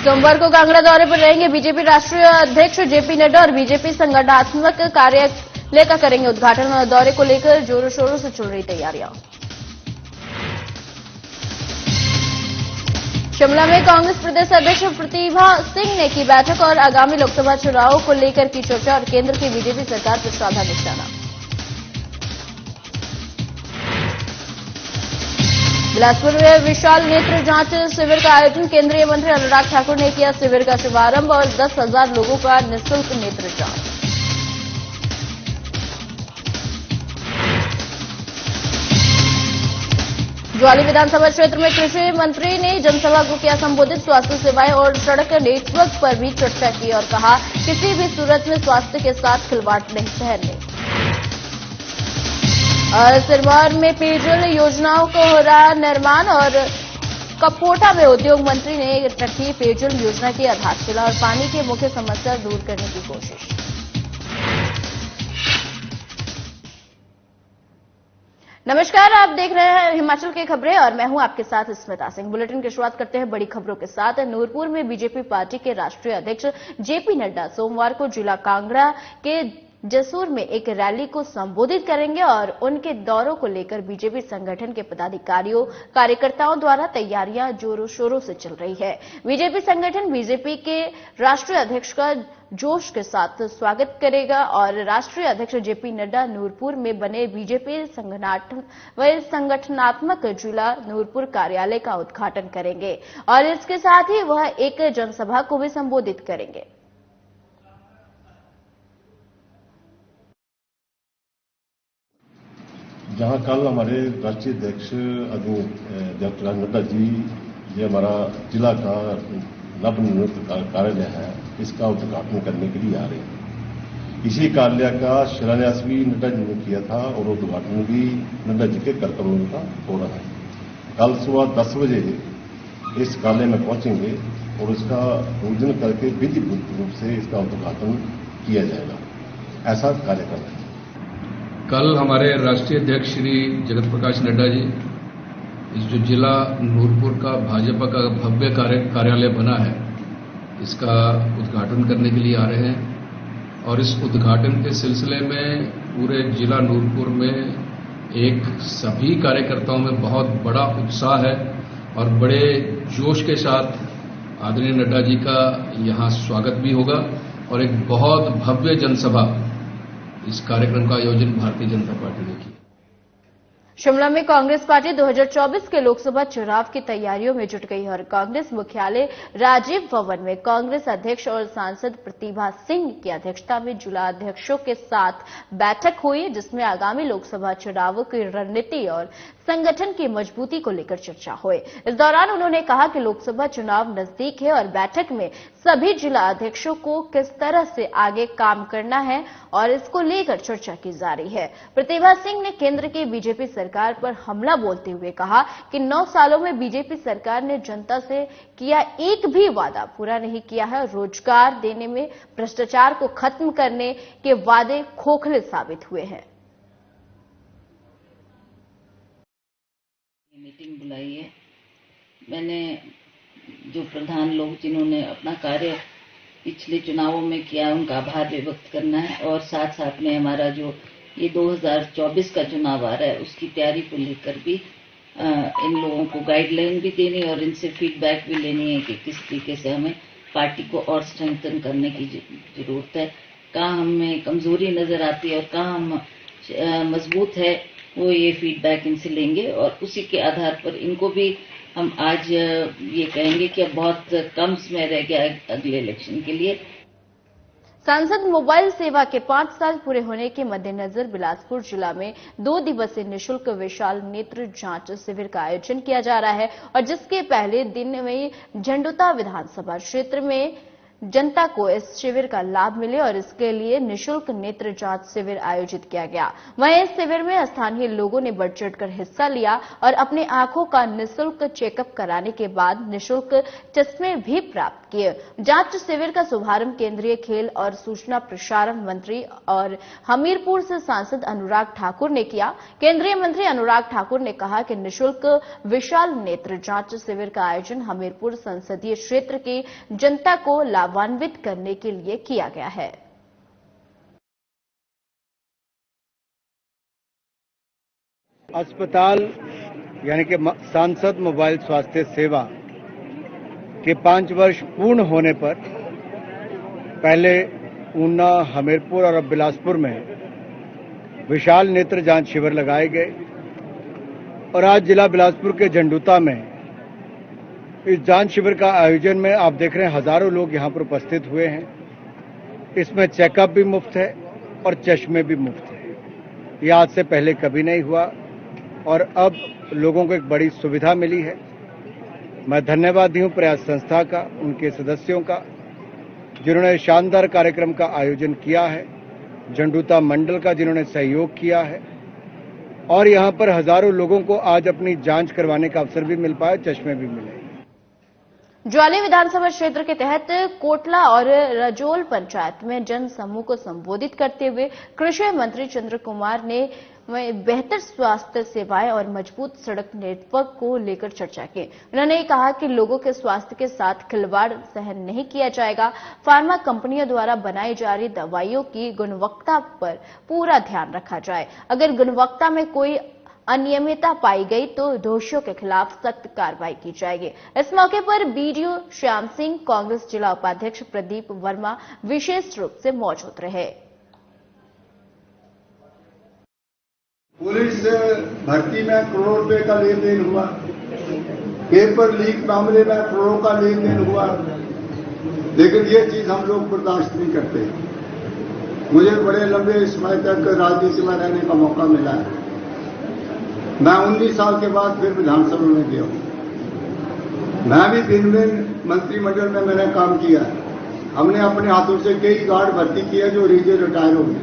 सोमवार को कांगड़ा दौरे पर रहेंगे बीजेपी राष्ट्रीय अध्यक्ष जेपी नड्डा और बीजेपी संगठनात्मक कार्यालय का करेंगे उद्घाटन। और दौरे को लेकर जोरों शोरों से चल रही तैयारियां। शिमला में कांग्रेस प्रदेश अध्यक्ष प्रतिभा सिंह ने की बैठक और आगामी लोकसभा चुनावों को लेकर की चर्चा और केंद्र की बीजेपी सरकार पर साधा निशाना। बिलासपुर में विशाल नेत्र जांच शिविर का आयोजन, केंद्रीय मंत्री अनुराग ठाकुर ने किया शिविर का शुभारंभ और 10,000 लोगों का निःशुल्क नेत्र जांच। ज्वाली विधानसभा क्षेत्र में कृषि मंत्री ने जनसभा को किया संबोधित। स्वास्थ्य सेवाएं और सड़क नेटवर्क पर भी चर्चा की और कहा किसी भी सूरत में स्वास्थ्य के साथ खिलवाड़ नहीं सहने। और सिरमौर में पेयजल योजनाओं को हो रहा निर्माण और कपोटा में उद्योग मंत्री ने रखी पेयजल योजना की आधारशिला और पानी की मुख्य समस्या दूर करने की कोशिश। नमस्कार, आप देख रहे हैं हिमाचल की खबरें और मैं हूं आपके साथ स्मिता सिंह। बुलेटिन की शुरुआत करते हैं बड़ी खबरों के साथ। नूरपुर में बीजेपी पार्टी के राष्ट्रीय अध्यक्ष जेपी नड्डा सोमवार को जिला कांगड़ा के जसूर में एक रैली को संबोधित करेंगे और उनके दौरों को लेकर बीजेपी संगठन के पदाधिकारियों कार्यकर्ताओं द्वारा तैयारियां जोरों शोरों से चल रही है। बीजेपी संगठन बीजेपी के राष्ट्रीय अध्यक्ष का जोश के साथ स्वागत करेगा और राष्ट्रीय अध्यक्ष जेपी नड्डा नूरपुर में बने बीजेपी संगठनात्मक जिला नूरपुर कार्यालय का उद्घाटन करेंगे और इसके साथ ही वह एक जनसभा को भी संबोधित करेंगे। जहां कल हमारे राष्ट्रीय अध्यक्ष डॉक्टर नड्डा जी, ये हमारा जिला का नवनिर्मित कार्यालय है, इसका उद्घाटन करने के लिए आ रहे हैं। इसी कार्यालय का शिलान्यास भी नड्डा जी ने किया था और उद्घाटन भी नड्डा जी के कर्तव्यों का हो रहा है। कल सुबह 10 बजे इस कार्यालय में पहुंचेंगे और इसका पूजन करके विधिवत रूप से इसका उद्घाटन किया जाएगा, ऐसा कार्यक्रम है। कल हमारे राष्ट्रीय अध्यक्ष श्री जगत प्रकाश नड्डा जी इस जो जिला नूरपुर का भाजपा का भव्य कार्यालय बना है, इसका उद्घाटन करने के लिए आ रहे हैं और इस उद्घाटन के सिलसिले में पूरे जिला नूरपुर में एक सभी कार्यकर्ताओं में बहुत बड़ा उत्साह है और बड़े जोश के साथ आदरणीय नड्डा जी का यहां स्वागत भी होगा और एक बहुत भव्य जनसभा इस कार्यक्रम का आयोजन भारतीय जनता पार्टी ने किया। शिमला में कांग्रेस पार्टी 2024 के लोकसभा चुनाव की तैयारियों में जुट गई और कांग्रेस मुख्यालय राजीव भवन में कांग्रेस अध्यक्ष और सांसद प्रतिभा सिंह की अध्यक्षता में जिला अध्यक्षों के साथ बैठक हुई, जिसमें आगामी लोकसभा चुनावों की रणनीति और संगठन की मजबूती को लेकर चर्चा हुई। इस दौरान उन्होंने कहा कि लोकसभा चुनाव नजदीक है और बैठक में सभी जिला अध्यक्षों को किस तरह से आगे काम करना है और इसको लेकर चर्चा की जा रही है। प्रतिभा सिंह ने केंद्र की बीजेपी सरकार पर हमला बोलते हुए कहा कि 9 सालों में बीजेपी सरकार ने जनता से किया एक भी वादा पूरा नहीं किया है। रोजगार देने में भ्रष्टाचार को खत्म करने के वादे खोखले साबित हुए हैं। मीटिंग बुलाई है। मैंने जो प्रधान लोग जिन्होंने अपना कार्य पिछले चुनावों में किया, उनका आभार व्यक्त करना है और साथ साथ में हमारा जो ये 2024 का चुनाव आ रहा है उसकी तैयारी को लेकर भी इन लोगों को गाइडलाइन भी देनी और इनसे फीडबैक भी लेनी है कि किस तरीके से हमें पार्टी को और स्ट्रेंथन करने की जरूरत है, कहाँ हमें कमजोरी नजर आती है और कहाँ हम मजबूत है, वो ये फीडबैक इनसे लेंगे और उसी के आधार पर इनको भी हम आज ये कहेंगे कि अब बहुत कम समय रह गया अगले इलेक्शन के लिए। सांसद मोबाइल सेवा के 5 साल पूरे होने के मद्देनजर बिलासपुर जिला में 2 दिवसीय निःशुल्क विशाल नेत्र जांच शिविर का आयोजन किया जा रहा है और जिसके पहले दिन में झंडुता विधानसभा क्षेत्र में जनता को इस शिविर का लाभ मिले और इसके लिए निःशुल्क नेत्र जांच शिविर आयोजित किया गया। वहीं इस शिविर में स्थानीय लोगों ने बढ़ चढ़कर हिस्सा लिया और अपने आंखों का निःशुल्क चेकअप कराने के बाद निःशुल्क चश्मे भी प्राप्त किए। जांच शिविर का शुभारंभ केंद्रीय खेल और सूचना प्रसारण मंत्री और हमीरपुर से सांसद अनुराग ठाकुर ने किया। केंद्रीय मंत्री अनुराग ठाकुर ने कहा कि निःशुल्क विशाल नेत्र जांच शिविर का आयोजन हमीरपुर संसदीय क्षेत्र की जनता को लाभान्वित करने के लिए किया गया है। अस्पताल यानी कि सांसद मोबाइल स्वास्थ्य सेवा के 5 वर्ष पूर्ण होने पर पहले ऊना, हमीरपुर और अब बिलासपुर में विशाल नेत्र जांच शिविर लगाए गए और आज जिला बिलासपुर के झंडूता में इस जांच शिविर का आयोजन में आप देख रहे हैं हजारों लोग यहां पर उपस्थित हुए हैं। इसमें चेकअप भी मुफ्त है और चश्मे भी मुफ्त है। ये आज से पहले कभी नहीं हुआ और अब लोगों को एक बड़ी सुविधा मिली है। मैं धन्यवादी हूं प्रयास संस्था का, उनके सदस्यों का, जिन्होंने शानदार कार्यक्रम का आयोजन किया है, झंडूता मंडल का जिन्होंने सहयोग किया है और यहां पर हजारों लोगों को आज अपनी जांच करवाने का अवसर भी मिल पाया, चश्मे भी मिले। ज्वाली विधानसभा क्षेत्र के तहत कोटला और रजोल पंचायत में जन समूह को संबोधित करते हुए कृषि मंत्री चंद्र कुमार ने बेहतर स्वास्थ्य सेवाएं और मजबूत सड़क नेटवर्क को लेकर चर्चा की। उन्होंने कहा कि लोगों के स्वास्थ्य के साथ खिलवाड़ सहन नहीं किया जाएगा। फार्मा कंपनियों द्वारा बनाई जा रही दवाइयों की गुणवत्ता पर पूरा ध्यान रखा जाए। अगर गुणवत्ता में कोई अनियमितता पाई गई तो दोषियों के खिलाफ सख्त कार्रवाई की जाएगी। इस मौके पर बीडीओ श्याम सिंह, कांग्रेस जिला उपाध्यक्ष प्रदीप वर्मा विशेष रूप से मौजूद रहे। पुलिस भर्ती में करोड़ रुपए का लेन देन हुआ, पेपर लीक मामले में करोड़ों का लेन देन हुआ, लेकिन ये चीज हम लोग बर्दाश्त नहीं करते। मुझे बड़े लंबे समय तक राजनीति में रहने का मौका मिला है। मैं 19 साल के बाद फिर विधानसभा में गया हूं। मैं भी दिन में मंत्रिमंडल में मैंने काम किया है। हमने अपने हाथों से कई गार्ड भर्ती किए जो रिटायर हो गए,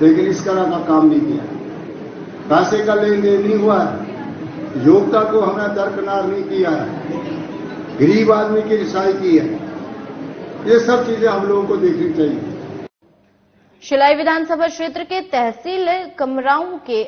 लेकिन इस तरह का काम नहीं किया। पैसे का लेन देन नहीं हुआ है, योग्यता को हमने दरकिनार नहीं किया है, गरीब आदमी की रिसाई की है। ये सब चीजें हम लोगों को देखनी चाहिए। शिलाई विधानसभा क्षेत्र के तहसील कमराऊ के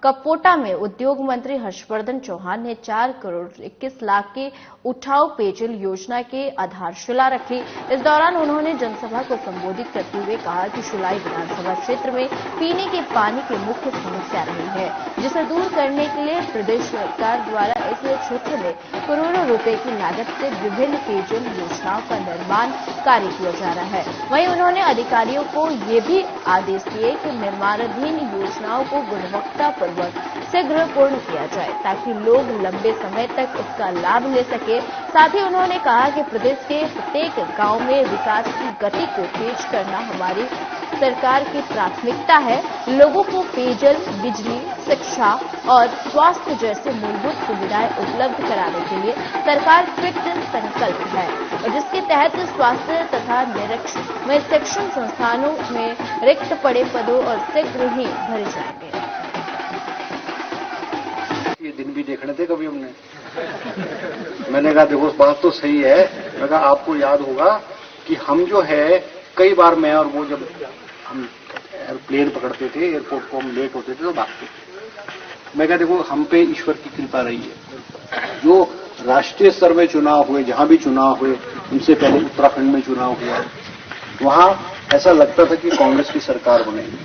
कपोटा में उद्योग मंत्री हर्षवर्धन चौहान ने 4 करोड़ 21 लाख की उठाऊ पेयजल योजना की आधारशिला रखी। इस दौरान उन्होंने जनसभा को संबोधित करते हुए कहा कि शिलाई विधानसभा क्षेत्र में पीने के पानी की मुख्य समस्या रही है, जिसे दूर करने के लिए प्रदेश सरकार द्वारा इस क्षेत्र में करोड़ों रुपए की लागत से विभिन्न पेयजल योजनाओं का निर्माण कार्य किया जा रहा है। वहीं उन्होंने अधिकारियों को ये भी आदेश दिए कि निर्माणाधीन योजनाओं को गुणवत्तापूर्वक शीघ्र पूर्ण किया जाए ताकि लोग लंबे समय तक इसका लाभ ले सके। साथ ही उन्होंने कहा कि प्रदेश के प्रत्येक गांव में विकास की गति को तेज करना हमारी सरकार की प्राथमिकता है। लोगों को पेयजल, बिजली, शिक्षा और स्वास्थ्य जैसे मूलभूत सुविधाएं उपलब्ध कराने के लिए सरकार कृत संकल्प है, और जिसके तहत स्वास्थ्य तथा निरीक्षण शिक्षण संस्थानों में रिक्त पड़े पदों और शीघ्र ही भरे जाएंगे। ये दिन भी देखने थे कभी हमने। मैंने कहा देखो बात तो सही है। मैं कहा आपको याद होगा कि हम जो है कई बार मैं और वो जब हम एयरप्लेन पकड़ते थे, एयरपोर्ट को हम लेट होते थे तो भागते थे। मैं कहा देखो हम पे ईश्वर की कृपा रही है। जो राष्ट्रीय स्तर में चुनाव हुए, जहां भी चुनाव हुए, उनसे पहले उत्तराखंड में चुनाव हुआ, वहां ऐसा लगता था कि कांग्रेस की सरकार बनेगी,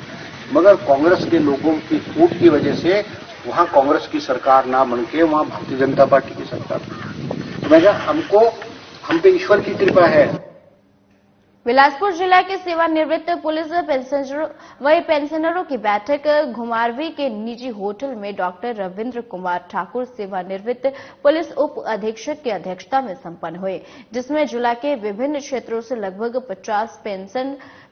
मगर कांग्रेस के लोगों की फूट की वजह से वहां कांग्रेस की सरकार ना बनके वहां भारतीय जनता पार्टी की सरकार बनी। मैं कहा हम पे ईश्वर की कृपा है। बिलासपुर जिला के सेवानिवृत्त पुलिस पेंशनरों की बैठक घुमारवी के निजी होटल में डॉक्टर रविंद्र कुमार ठाकुर सेवानिवृत्त पुलिस उप अधीक्षक की अध्यक्षता में संपन्न हुई, जिसमें जिला के विभिन्न क्षेत्रों से लगभग 50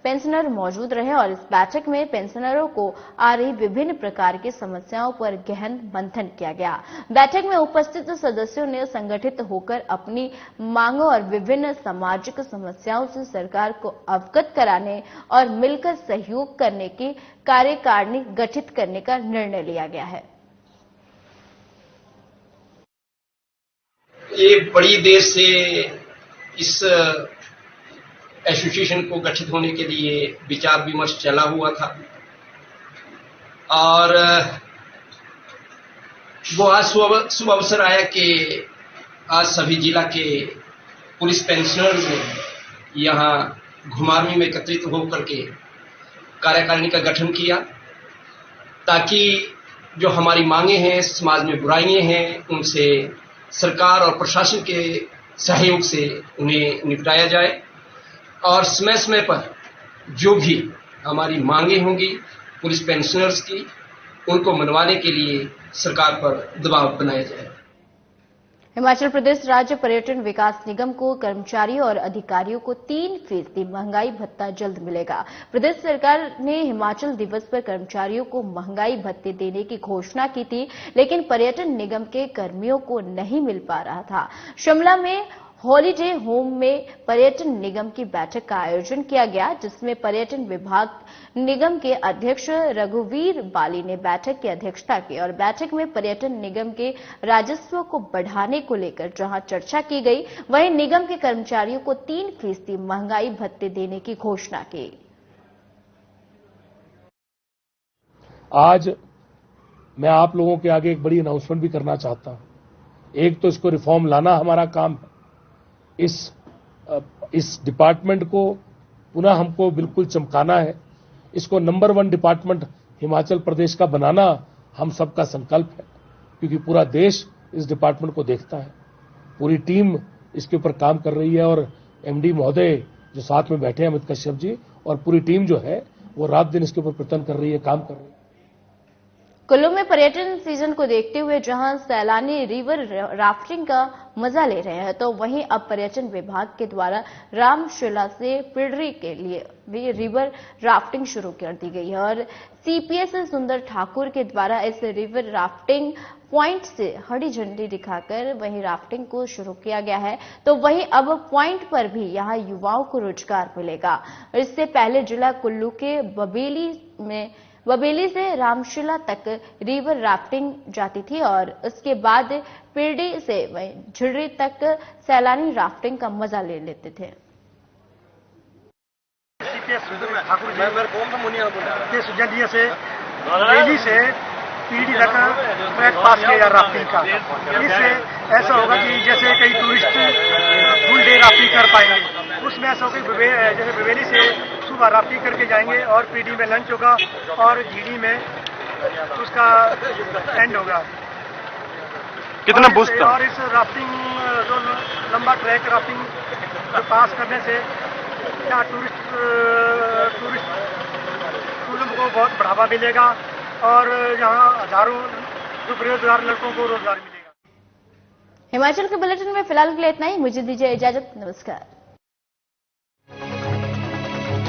पेंशनर मौजूद रहे और इस बैठक में पेंशनरों को आ रही विभिन्न प्रकार की समस्याओं पर गहन मंथन किया गया। बैठक में उपस्थित सदस्यों ने संगठित होकर अपनी मांगों और विभिन्न सामाजिक समस्याओं से सरकार को अवगत कराने और मिलकर सहयोग करने की कार्यकारिणी गठित करने का निर्णय लिया गया है। ये बड़ी देर से इस एसोसिएशन को गठित होने के लिए विचार विमर्श चला हुआ था और वो आज शुभ अवसर आया कि आज सभी जिला के पुलिस पेंशनर्स ने यहाँ घुमारवीं में एकत्रित होकर के कार्यकारिणी का गठन किया ताकि जो हमारी मांगे हैं, समाज में बुराइयां हैं, उनसे सरकार और प्रशासन के सहयोग से उन्हें निपटाया जाए और समय समय पर जो भी हमारी मांगे होंगी पुलिस पेंशनर्स की, उनको मनवाने के लिए सरकार पर दबाव बनाया जाए। हिमाचल प्रदेश राज्य पर्यटन विकास निगम को कर्मचारियों और अधिकारियों को 3% महंगाई भत्ता जल्द मिलेगा। प्रदेश सरकार ने हिमाचल दिवस पर कर्मचारियों को महंगाई भत्ते देने की घोषणा की थी, लेकिन पर्यटन निगम के कर्मियों को नहीं मिल पा रहा था। शिमला में हॉलीडे होम में पर्यटन निगम की बैठक का आयोजन किया गया, जिसमें पर्यटन विभाग निगम के अध्यक्ष रघुवीर बाली ने बैठक की अध्यक्षता की और बैठक में पर्यटन निगम के राजस्व को बढ़ाने को लेकर जहां चर्चा की गई, वहीं निगम के कर्मचारियों को 3% महंगाई भत्ते देने की घोषणा की। आज मैं आप लोगों के आगे एक बड़ी अनाउंसमेंट भी करना चाहता हूं। एक तो इसको रिफॉर्म लाना हमारा काम है, इस डिपार्टमेंट को पुनः हमको बिल्कुल चमकाना है, इसको नंबर 1 डिपार्टमेंट हिमाचल प्रदेश का बनाना हम सबका संकल्प है, क्योंकि पूरा देश इस डिपार्टमेंट को देखता है। पूरी टीम इसके ऊपर काम कर रही है और एमडी महोदय जो साथ में बैठे हैं अमित कश्यप जी और पूरी टीम जो है वो रात दिन इसके ऊपर प्रयत्न कर रही है, काम कर रही है। कुल्लू में पर्यटन सीजन को देखते हुए जहां सैलानी रिवर राफ्टिंग का मजा ले रहे हैं, तो वहीं अब पर्यटन विभाग के द्वारा रामशिला से पिडरी के लिए भी रिवर राफ्टिंग शुरू कर दी गई है और सीपीएस सुंदर ठाकुर के द्वारा इस रिवर राफ्टिंग पॉइंट से हरी झंडी दिखाकर वहीं राफ्टिंग को शुरू किया गया है। तो वहीं अब पॉइंट पर भी यहां युवाओं को रोजगार मिलेगा। इससे पहले जिला कुल्लू के बबेली से रामशिला तक रिवर राफ्टिंग जाती थी और उसके बाद पिरडी से झिड़री तक सैलानी राफ्टिंग का मजा ले लेते थे। ठाकुर के सुझाव से बबेली से पीढ़ी तक ट्रैक पास किया राफ्टिंग का। इससे ऐसा होगा कि जैसे कई टूरिस्ट फुल डे राफ्टिंग कर पाएंगे, उसमें ऐसा होगा जैसे बबेली से सुबह राफ्टिंग करके जाएंगे और पीढ़ी में लंच होगा और झीड़ी में उसका एंड होगा। कितना बूस्ट और इस राफ्टिंग जो लंबा ट्रैक राफ्टिंग पास करने से क्या टूरिस्ट को बहुत बढ़ावा मिलेगा और यहाँ हजारों जो बेरोजगार लड़कों को रोजगार मिलेगा। हिमाचल के बुलेटिन में फिलहाल के लिए इतना ही। मुझे दीजिए इजाजत। नमस्कार।